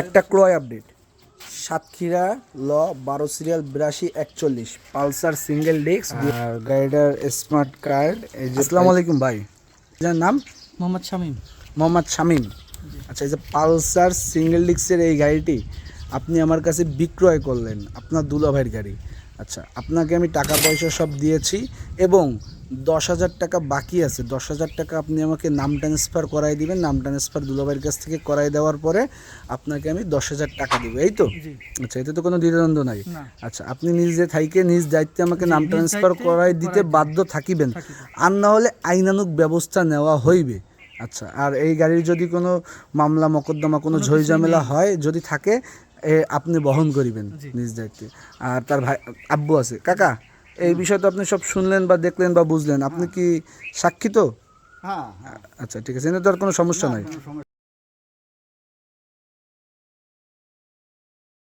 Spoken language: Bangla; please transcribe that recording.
একটা ক্রয় আপডেট। সাতক্ষীরা ল 12 সিরিয়াল 8241 পালসার সিঙ্গেল ডিস্ক আর গাইডার স্মার্ট কার্ড। আসসালামু আলাইকুম ভাই, যার নাম মোহাম্মদ শামীম। মোহাম্মদ শামীম। আচ্ছা, এই যে পালসার সিঙ্গেল ডিস্কের এই গাড়িটি আপনি আমার কাছে বিক্রয় করলেন, আপনার দুলাভাইয়ের গাড়ি। আচ্ছা, আপনাকে আমি টাকা পয়সা সব দিয়েছি এবং 10,000 টাকা বাকি আছে। 10,000 টাকা আপনি আমাকে নাম ট্রান্সফার করাই দিবেন। নাম ট্রান্সফার দুলাভাইয়ের কাছ থেকে করাই দেওয়ার পরে আপনাকে আমি 10,000 টাকা দেবো, এই তো? আচ্ছা, এতে তো কোনো দ্বিধাদ্বন্দ্ব নাই। আচ্ছা, আপনি নিজে থাইকে নিজ দায়িত্বে আমাকে নাম ট্রান্সফার করাই দিতে বাধ্য থাকিবেন, আর না হলে আইনানুগ ব্যবস্থা নেওয়া হইবে। আচ্ছা, আর এই গাড়ির যদি কোনো মামলা মোকদ্দমা কোনো ঝইঝামেলা হয় যদি থাকে, আপনি বহন করিবেন নিজ দায়িত্বে। আর তার ভাই আব্বু আছে। কাকা, এই বিষয় তো আপনি সব শুনলেন বা দেখলেন বা বুঝলেন, আপনি কি সাক্ষী তো? হ্যাঁ। আচ্ছা, ঠিক আছে, এনে তো আর কোনো সমস্যা নাই।